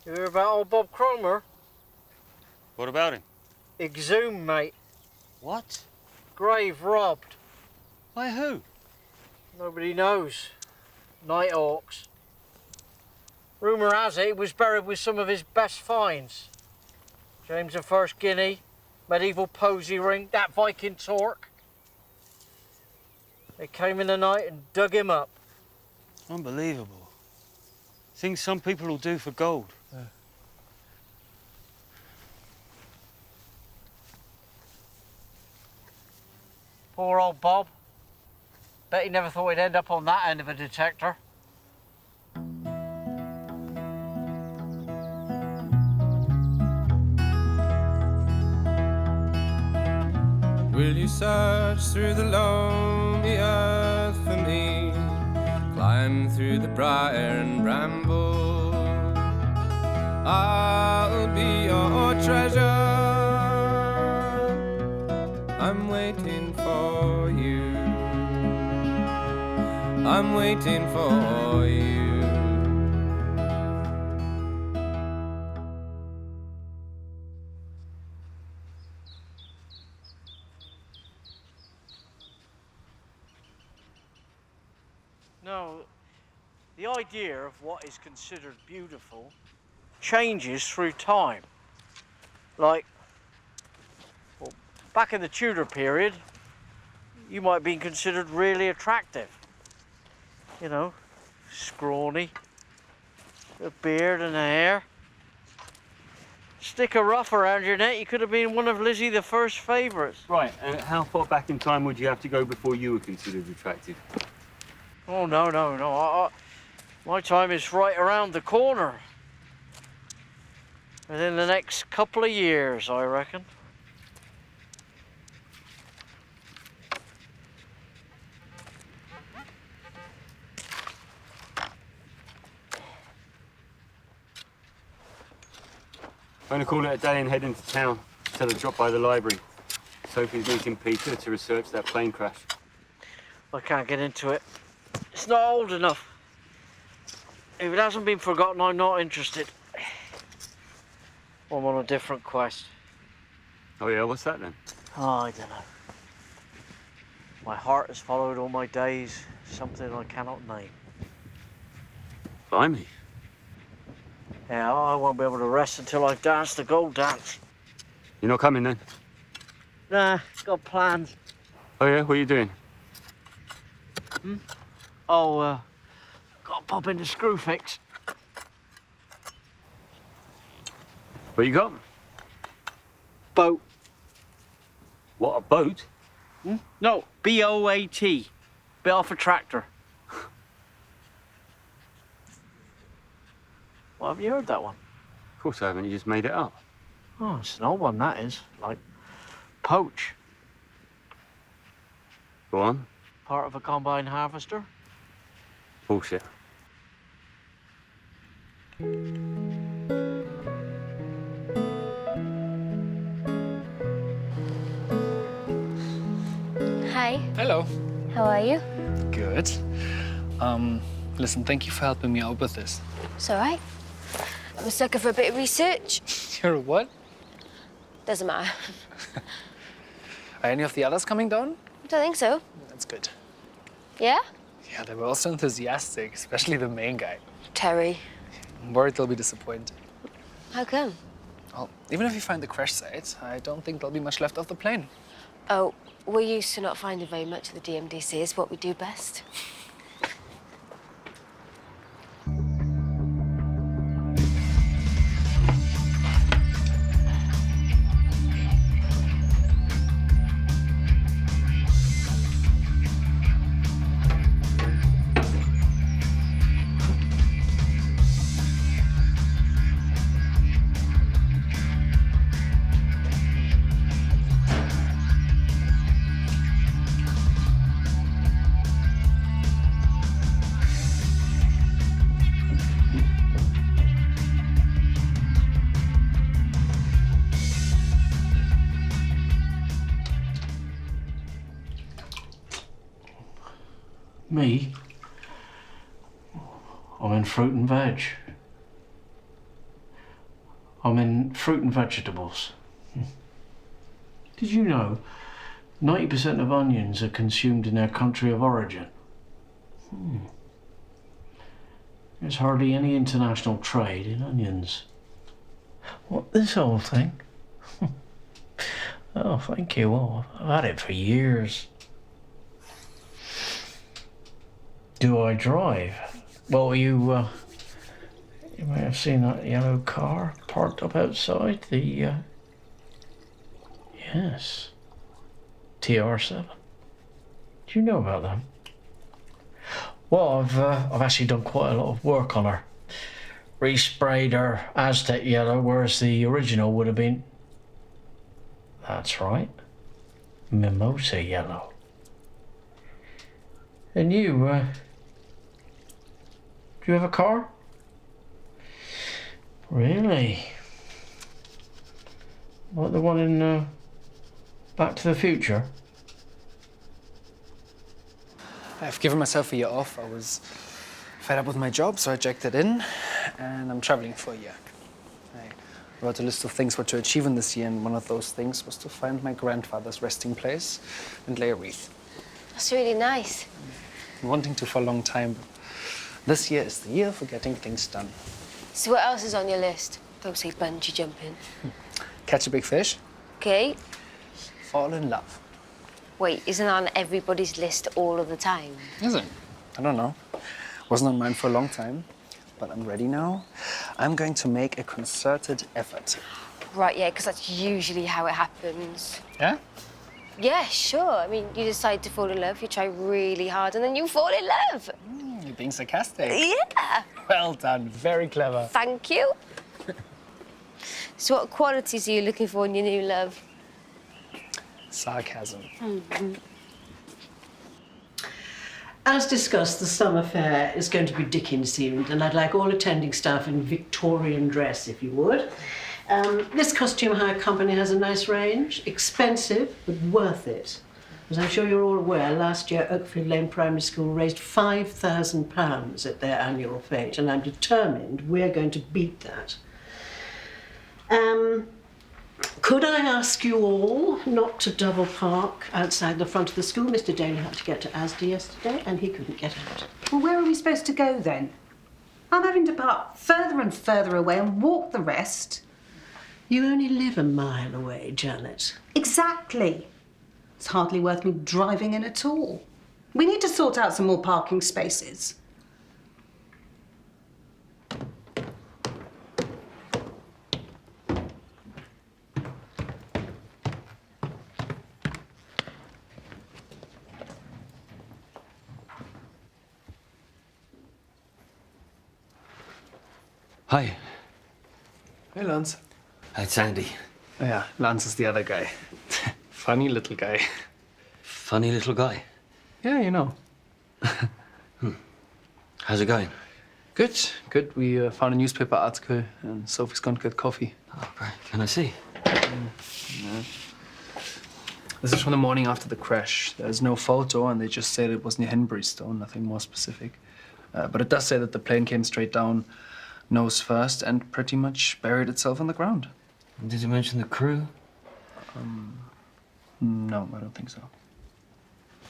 You hear about old Bob Cromer? What about him? Exhumed, mate. What? Grave robbed. By who? Nobody knows. Nighthawks. Rumour has it he was buried with some of his best finds. James I guinea, medieval posy ring, that Viking torque. They came in the night and dug him up. Unbelievable. Things some people will do for gold. Poor old Bob. Bet he never thought he'd end up on that end of a detector. Will you search through the lonely earth for me? Climb through the briar and bramble. I'll be your treasure. I'm waiting for you. I'm waiting for you. No, the idea of what is considered beautiful changes through time. Like, well, back in the Tudor period, you might have been considered really attractive. You know, scrawny, a beard and a hair. Stick a ruff around your neck, you could have been one of Lizzie the First's favourites. Right, and how far back in time would you have to go before you were considered attractive? Oh, no. My time is right around the corner. Within the next couple of years, I reckon. I'm going to call it a day and head into town. Tell her to drop by the library. Sophie's meeting Peter to research that plane crash. I can't get into it. It's not old enough. If it hasn't been forgotten, I'm not interested. I'm on a different quest. Oh yeah, what's that then? Oh, I don't know. My heart has followed all my days, something I cannot name. Blimey. Yeah, I won't be able to rest until I've danced the gold dance. You're not coming then? Nah, got plans. Oh yeah, what are you doing? Oh, got to pop into Screwfix. What you got? Boat. What, a boat? No, B-O-A-T. Bit off a tractor. Well, have you heard that one? Of course I haven't, you just made it up. Oh, it's an old one, that is. Like, poach. Go on. Part of a combine harvester. Bullshit. Hi. Hello. How are you? Good. Listen, thank you for helping me out with this. It's all right. I'm a sucker for a bit of research. You're a what? Doesn't matter. Are any of the others coming down? I don't think so. That's good. Yeah? Yeah, they were also enthusiastic, especially the main guy. Terry. I'm worried they'll be disappointed. How come? Well, even if you find the crash site, I don't think there'll be much left of the plane. Oh, we're used to not finding very much of the DMDC. It's what we do best. Me? I'm in fruit and veg. I mean fruit and vegetables. Did you know 90% of onions are consumed in their country of origin? There's hardly any international trade in onions. What, this whole thing? Oh, thank you. Well, I've had it for years. Do I drive? Well, you may have seen that yellow car parked up outside the, yes, TR7. Do you know about them? Well, I've actually done quite a lot of work on her. Resprayed her Aztec yellow, whereas the original would have been, that's right, mimosa yellow. And you, do you have a car? Really? Like the one in Back to the Future? I've given myself a year off. I was fed up with my job, so I jacked it in, and I'm traveling for a year. I wrote a list of things what to achieve in this year, and one of those things was to find my grandfather's resting place and lay a wreath. That's really nice. I've been wanting to for a long time, but this year is the year for getting things done. So what else is on your list? Don't say bungee jumping. Catch a big fish, Okay. fall in love. Wait, isn't that on everybody's list all of the time? Is it? I don't know. Wasn't on mine for a long time, but I'm ready now. I'm going to make a concerted effort. Right, yeah, because that's usually how it happens. Yeah? Yeah, sure. I mean, you decide to fall in love, you try really hard, and then you fall in love. You're being sarcastic. Yeah. Well done. Very clever. Thank you. So what qualities are you looking for in your new love? Sarcasm. As discussed, the summer fair is going to be Dickens themed, and I'd like all attending staff in Victorian dress, if you would. This costume hire company has a nice range, expensive but worth it. As I'm sure you're all aware, last year Oakfield Lane Primary School raised £5,000 at their annual fete, and I'm determined we're going to beat that. Could I ask you all not to double park outside the front of the school? Mr. Daly had to get to Asda yesterday and he couldn't get out. Well, where are we supposed to go then? I'm having to park further and further away and walk the rest. You only live a mile away, Janet. Exactly. It's hardly worth me driving in at all. We need to sort out some more parking spaces. Hi. Hey, Lance. It's Andy. Oh, yeah, Lance is the other guy. Funny little guy. Funny little guy. Yeah, you know. How's it going? Good, good. We found a newspaper article and Sophie's gone to get coffee. Oh, great. Can I see? This is from the morning after the crash. There's no photo and they just said it was near Henbury Stone, nothing more specific. But it does say that the plane came straight down, nose first, and pretty much buried itself on the ground. Did you mention the crew? No, I don't think so.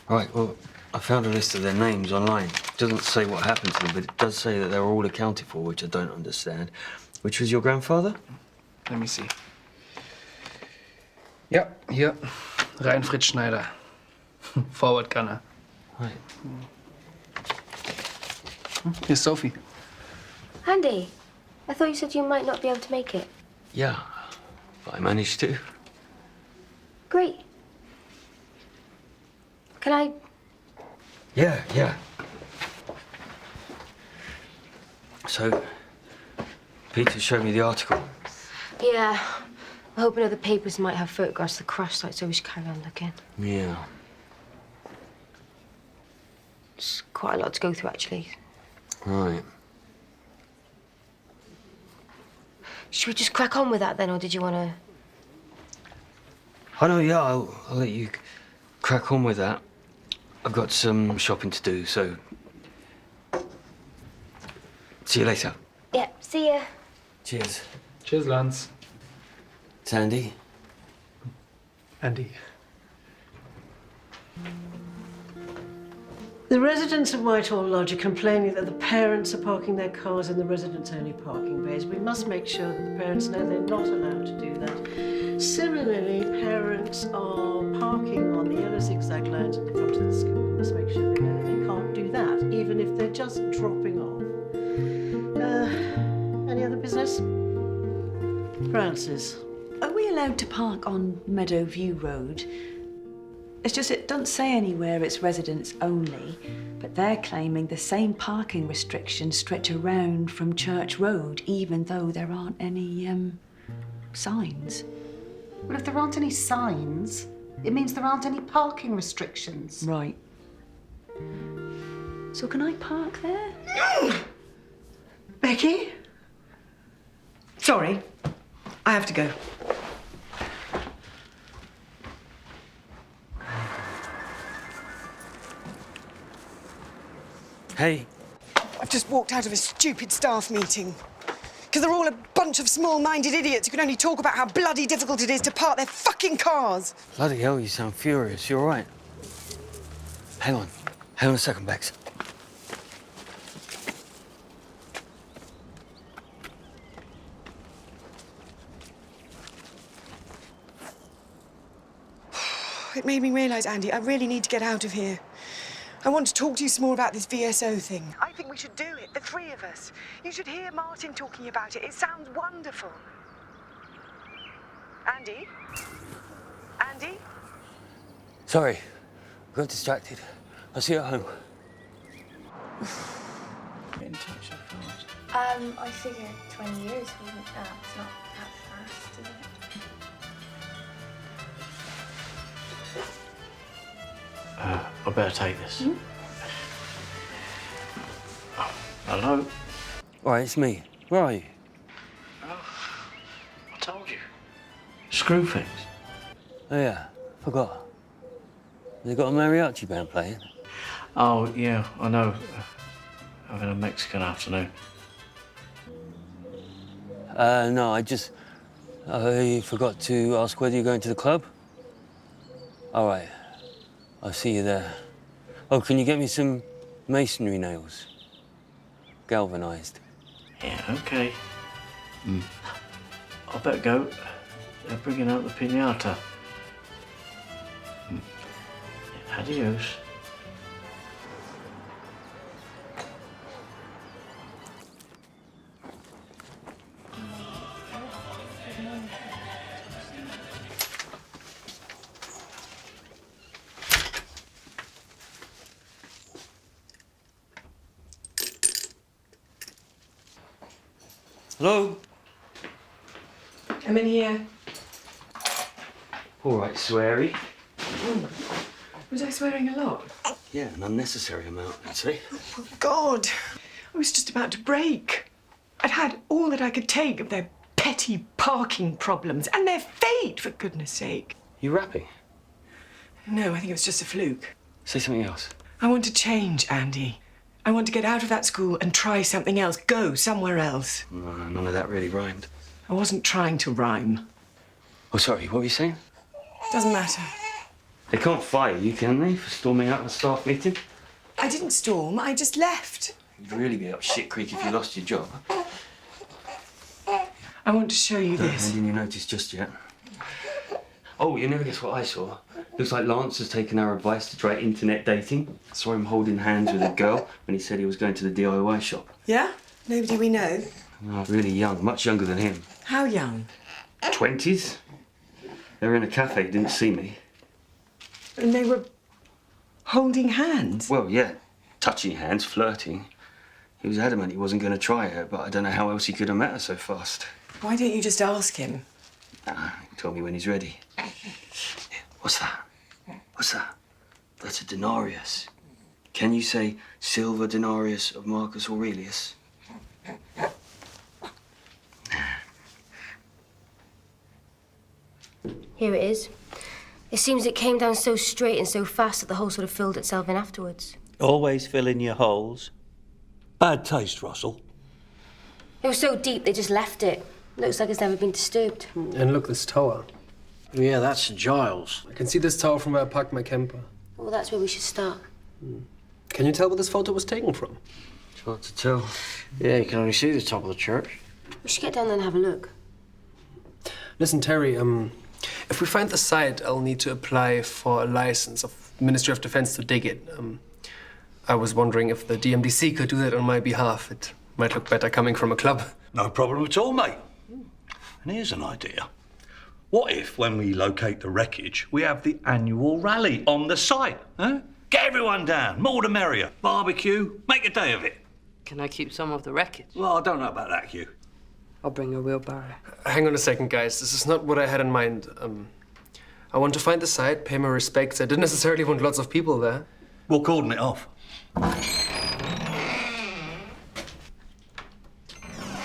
Right, well, I found a list of their names online. It doesn't say what happened to them, but it does say that they were all accounted for, which I don't understand. Which was your grandfather? Let me see. Yeah, here. Reinfried Schneider. Forward gunner. Right. Here's Sophie. Andy, I thought you said you might not be able to make it. Yeah, but I managed to. Great. Can I? Yeah. So, Peter showed me the article. Yeah. I'm hoping other papers might have photographs of the crash site, so we should carry on looking. Yeah. It's quite a lot to go through, actually. Right. Should we just crack on with that then, or did you want to? Oh, no, yeah, I'll let you crack on with that. I've got some shopping to do, so... See you later. Yeah, see ya. Cheers. Cheers, Lance. It's Andy. Andy. The residents of Whitehall Lodge are complaining that the parents are parking their cars in the residents-only parking bays. We must make sure that the parents know they're not allowed to do that. Similarly, parents are parking on the yellow zigzag lines at the front of the school. We must make sure they know that they can't do that, even if they're just dropping off. Any other business? Francis. Are we allowed to park on Meadowview Road? It's just it doesn't say anywhere it's residents only, but they're claiming the same parking restrictions stretch around from Church Road, even though there aren't any signs. Well, if there aren't any signs, it means there aren't any parking restrictions. Right. So can I park there? Becky? Sorry, I have to go. Hey. I've just walked out of a stupid staff meeting. Because they're all a bunch of small-minded idiots who can only talk about how bloody difficult it is to park their fucking cars. Bloody hell, you sound furious. You all right? Hang on. Hang on a second, Bex. It made me realise, Andy, I really need to get out of here. I want to talk to you some more about this VSO thing. I think we should do it, the three of us. You should hear Martin talking about it. It sounds wonderful. Andy? Andy? Sorry. Got distracted. I'll see you at home. Get in touch so fast. I figure 20 years wasn't that. It's not that fast, is it? I better take this. Oh, hello? All right, it's me. Where are you? I told you. Screwfix. Oh, yeah. Forgot. They got a mariachi band playing. Oh, yeah, I know. Having a Mexican afternoon. No, I forgot to ask whether you're going to the club. All right. I'll see you there. Oh, can you get me some masonry nails? Galvanised. Yeah, okay. I better go. They're bringing out the piñata. Adios. Hello? I'm in here. All right, sweary. Was I swearing a lot? Yeah, an unnecessary amount, I'd say. God, I was just about to break. I'd had all that I could take of their petty parking problems and their fate, for goodness sake. You rapping? No, I think it was just a fluke. Say something else. I want to change, Andy. I want to get out of that school and try something else. Go somewhere else. No, none of that really rhymed. I wasn't trying to rhyme. Oh, sorry, what were you saying? Doesn't matter. They can't fire you, can they, for storming out of a staff meeting? I didn't storm, I just left. You'd really be up shit creek if you lost your job. I want to show you this. Didn't you notice just yet? Oh, you never guess what I saw. Looks like Lance has taken our advice to try internet dating. Saw him holding hands with a girl when he said he was going to the DIY shop. Yeah? Nobody we know? Oh, really young, much younger than him. How young? 20s? They were in a cafe, didn't see me. And they were holding hands? Well, yeah, touching hands, flirting. He was adamant he wasn't going to try her, but I don't know how else he could have met her so fast. Why don't you just ask him? He told me when he's ready. What's that? What's that? That's a denarius. Can you say silver denarius of Marcus Aurelius? Here it is. It seems it came down so straight and so fast that the hole sort of filled itself in afterwards. Always fill in your holes. Bad taste, Russell. It was so deep they just left it. Looks like it's never been disturbed. And look, this tower. Yeah, that's Giles. I can see this tower from where I parked my camper. Well, that's where we should start. Can you tell where this photo was taken from? It's hard to tell. Yeah, you can only see the top of the church. We should get down there and have a look. Listen, Terry, if we find the site, I'll need to apply for a license of Ministry of Defense to dig it. I was wondering if the DMDC could do that on my behalf. It might look better coming from a club. No problem at all, mate. And here's an idea. What if, when we locate the wreckage, we have the annual rally on the site? Huh? Get everyone down, more the merrier. Barbecue, make a day of it. Can I keep some of the wreckage? Well, I don't know about that, Hugh. I'll bring a wheelbarrow. Hang on a second, guys. This is not what I had in mind. I want to find the site, pay my respects. I didn't necessarily want lots of people there. We'll cordon it off.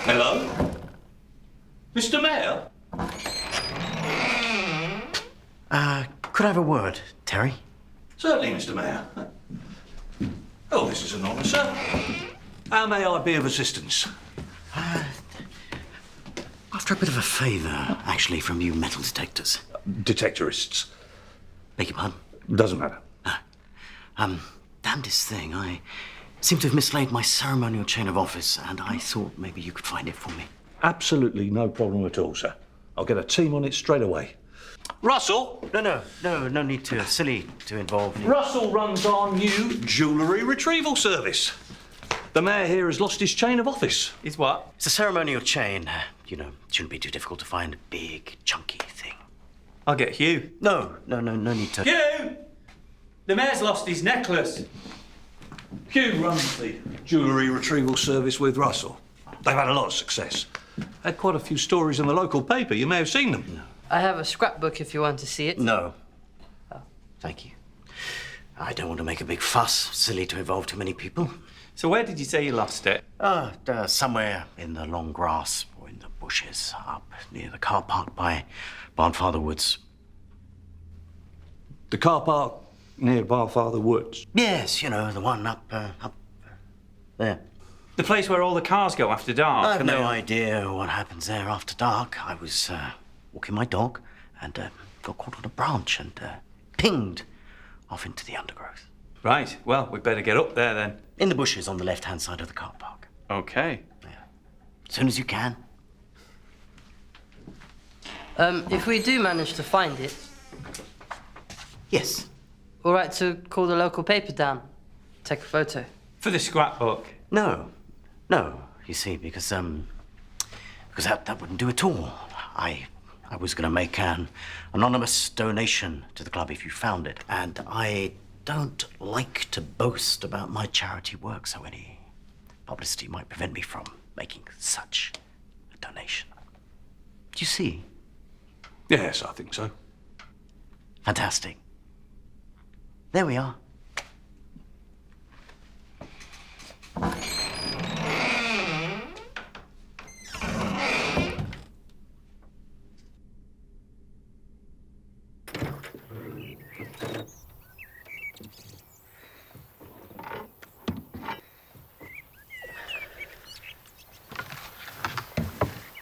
Hello? Mr. Mayor? Could I have a word, Terry? Certainly, Mr. Mayor. Oh, this is an honour, sir. How may I be of assistance? After a bit of a favour, actually, from you metal detectors. Detectorists. Beg your pardon? Doesn't matter. Damnedest thing, I seem to have mislaid my ceremonial chain of office, and I thought maybe you could find it for me. Absolutely no problem at all, sir. I'll get a team on it straight away. Russell? No need to. Silly to involve you. Russell runs our new jewellery retrieval service. The mayor here has lost his chain of office. Is what? It's a ceremonial chain. You know, it shouldn't be too difficult to find a big, chunky thing. I'll get Hugh. No need to. Hugh! The mayor's lost his necklace. Hugh runs the jewellery retrieval service with Russell. They've had a lot of success. Had quite a few stories in the local paper. You may have seen them. No. I have a scrapbook if you want to see it. No. Oh, thank you. I don't want to make a big fuss. Silly to involve too many people. So where did you say you lost it? Somewhere in the long grass or in the bushes up near the car park by Barnfather Woods. The car park near Barnfather Woods? Yes, you know, the one up there. The place where all the cars go after dark. I have no idea what happens there after dark. I was walking my dog and got caught on a branch and pinged off into the undergrowth. Right, well, we'd better get up there then. In the bushes on the left-hand side of the car park. Okay. Yeah. As soon as you can. If we do manage to find it... Yes. All right to call the local paper down, take a photo. For the scrapbook? No, you see, because that wouldn't do at all. I was going to make an anonymous donation to the club if you found it, and I don't like to boast about my charity work, so any publicity might prevent me from making such a donation. Do you see? Yes, I think so. Fantastic. There we are.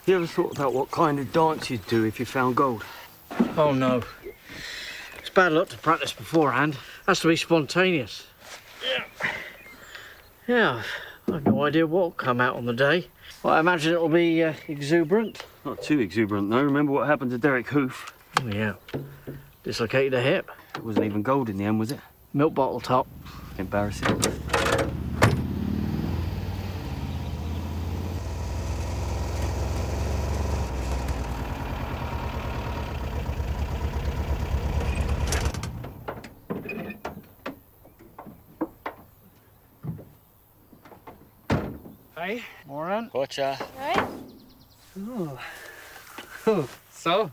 You ever thought about what kind of dance you'd do if you found gold? Oh, no. It's bad luck to practice beforehand. Has to be spontaneous. Yeah, I've no idea what'll come out on the day. Well, I imagine it'll be exuberant. Not too exuberant, though. Remember what happened to Derek Hoof? Oh, yeah. Dislocated a hip. It wasn't even gold in the end, was it? Milk bottle top. Embarrassing. Hi. Moran. Gotcha. Oh. So,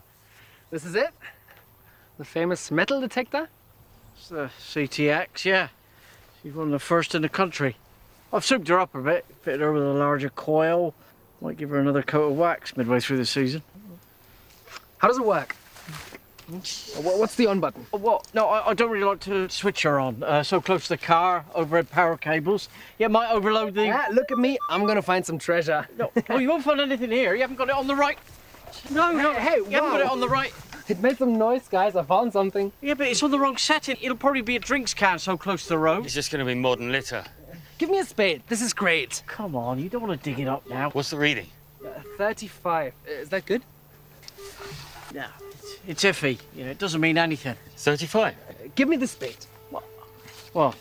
this is it? The famous metal detector? It's the CTX, yeah. She's one of the first in the country. I've souped her up a bit, fitted her with a larger coil. Might give her another coat of wax midway through the season. How does it work? What's the on button? What? No, I don't really like to switch her on. So close to the car, overhead power cables. Yeah, might overload the... Yeah, look at me. I'm gonna find some treasure. No, well, you won't find anything here. You haven't got it on the right. No, Hey, you haven't got it on the right. It made some noise, guys. I found something. Yeah, but it's on the wrong setting. It'll probably be a drinks can so close to the road. It's just going to be modern litter. Give me a spade. This is great. Come on, you don't want to dig it up now. What's the reading? 35. Is that good? No, it's iffy. You know, it doesn't mean anything. 35. Give me the spade. Well,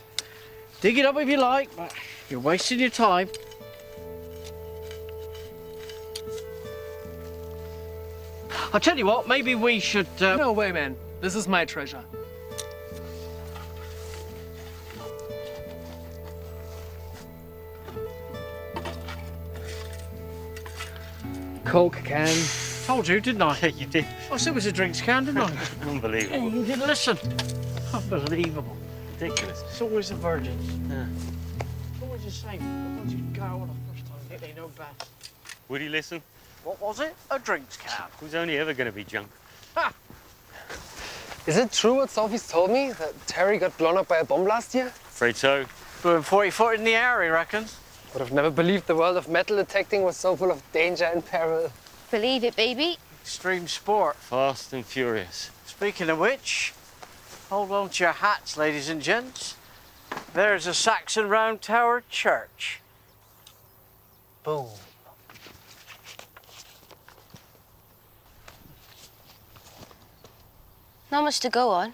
dig it up if you like, but you're wasting your time. I'll tell you what, maybe we should... No way, man. This is my treasure. Coke can. Told you, didn't I? Yeah, you did. I said it was a drinks can, didn't I? Unbelievable. You didn't listen. Unbelievable. Ridiculous. It's always the virgins. Yeah. It's always the same. Once you go on the first time, they know best. Would he listen? What was it? A drinks can. Who's only ever going to be drunk? Ha! Is it true what Sophie's told me? That Terry got blown up by a bomb last year? Afraid so. Blew him 40 foot in the air, he reckons. Would have never believed the world of metal detecting was so full of danger and peril. Believe it, baby. Extreme sport. Fast and furious. Speaking of which, hold on to your hats, ladies and gents. There's a Saxon Round Tower church. Boom. Not much to go on.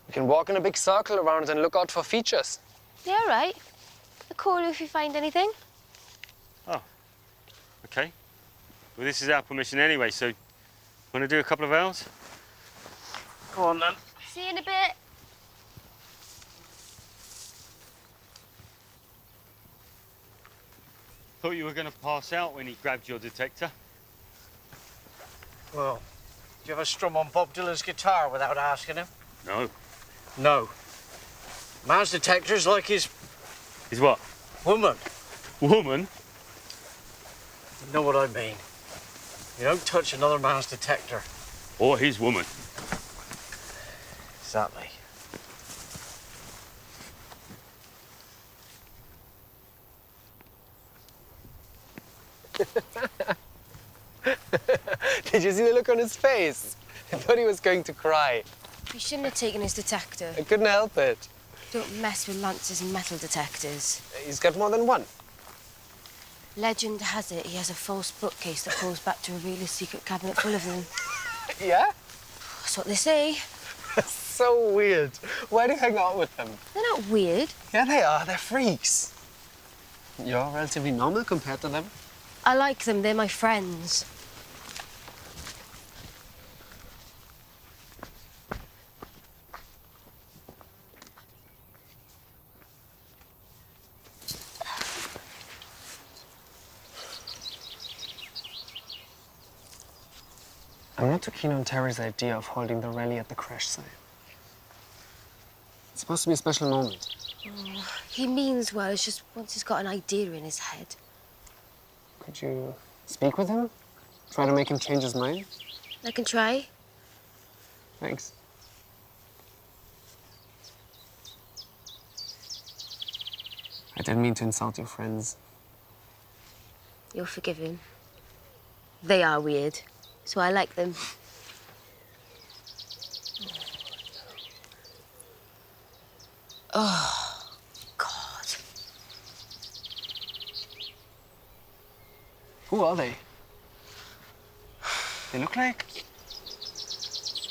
We can walk in a big circle around it and look out for features. Yeah, right. I'll call you if you find anything. Oh, okay. Well, this is our permission anyway, so want to do a couple of hours? Go on then. See you in a bit. Thought you were going to pass out when he grabbed your detector. Well, did you ever strum on Bob Dylan's guitar without asking him? No. No. Man's detector's like his... His what? Woman. Woman? You know what I mean. You don't touch another man's detector. Or his woman. Exactly. Did you see the look on his face? I thought he was going to cry. You shouldn't have taken his detector. I couldn't help it. Don't mess with Lance's metal detectors. He's got more than one. Legend has it he has a false bookcase that pulls back to reveal a secret cabinet full of them. Yeah? That's what they say. So weird. Why do you hang out with them? They're not weird. Yeah, they are. They're freaks. You're relatively normal compared to them. I like them. They're my friends. I'm not too keen on Terry's idea of holding the rally at the crash site. It's supposed to be a special moment. Oh, he means well. It's just once he's got an idea in his head. Could you speak with him? Try to make him change his mind? I can try. Thanks. I didn't mean to insult your friends. You're forgiven. They are weird, so I like them. Oh, God. Who are they? They look like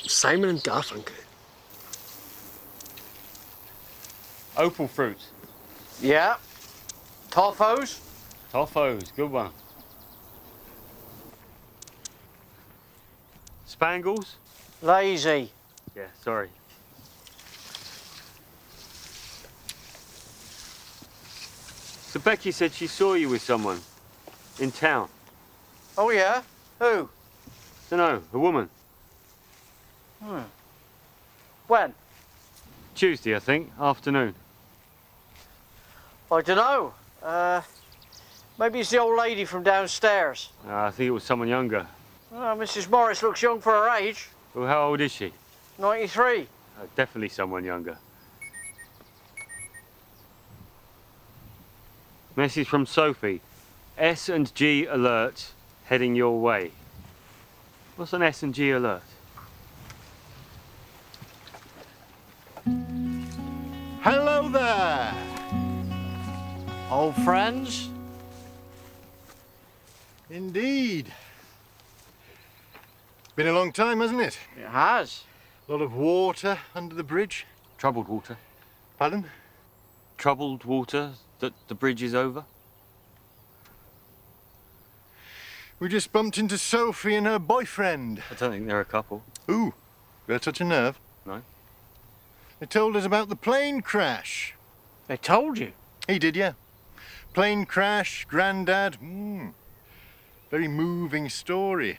Simon and Garfunkel. Opal fruit. Yeah. Toffos? Toffos, good one. Spangles? Lazy. Yeah, sorry. So Becky said she saw you with someone in town. Oh, yeah? Who? Dunno, a woman. When? Tuesday, I think, afternoon. I don't know. Maybe it's the old lady from downstairs. I think it was someone younger. Well, Mrs. Morris looks young for her age. Well, how old is she? 93. Definitely someone younger. Message from Sophie. S&G alert heading your way. What's an S&G alert? Hello there! Old friends? Indeed. Been a long time, hasn't it? It has. A lot of water under the bridge. Troubled water. Pardon? Troubled water that the bridge is over? We just bumped into Sophie and her boyfriend. I don't think they're a couple. Ooh, did I touch a nerve? No. They told us about the plane crash. They told you? He did, yeah. Plane crash, Grandad. Very moving story.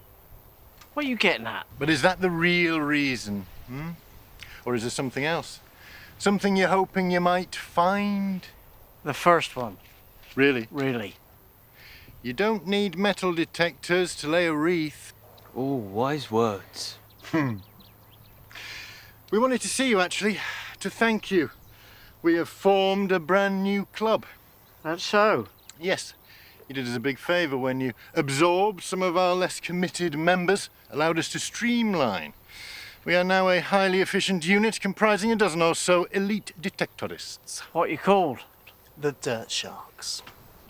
What are you getting at? But is that the real reason? Or is there something else? Something you're hoping you might find? The first one. Really? Really. You don't need metal detectors to lay a wreath. Oh, wise words. We wanted to see you, actually, to thank you. We have formed a brand new club. That's so? Yes. You did us a big favour when you absorbed some of our less committed members, allowed us to streamline. We are now a highly efficient unit comprising a dozen or so elite detectorists. What you called? The Dirt Sharks.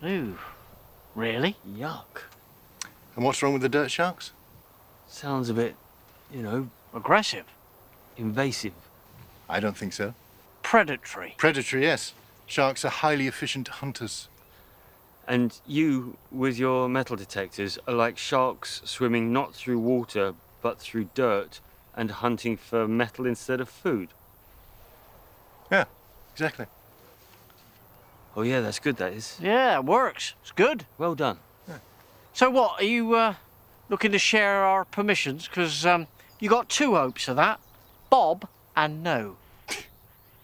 Ooh. Really? Yuck. And what's wrong with the Dirt Sharks? Sounds a bit, you know... Aggressive. Invasive. I don't think so. Predatory. Predatory, yes. Sharks are highly efficient hunters. And you, with your metal detectors, are like sharks swimming not through water, but through dirt, and hunting for metal instead of food. Yeah, exactly. Oh yeah, that's good, that is. Yeah, it works. It's good. Well done. Yeah. So what, are you looking to share our permissions? Because you got two hopes of that. Bob and no.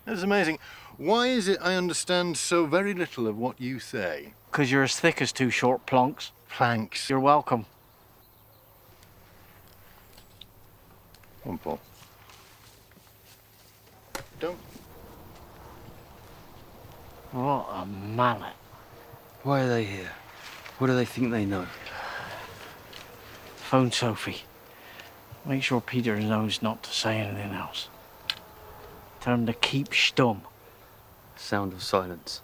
That's amazing. Why is it I understand so very little of what you say? Because you're as thick as two short plonks. Planks. You're welcome. Come on, Paul. Don't. What a mallet. Why are they here? What do they think they know? Phone Sophie. Make sure Peter knows not to say anything else. Tell him to keep stum. Sound of silence.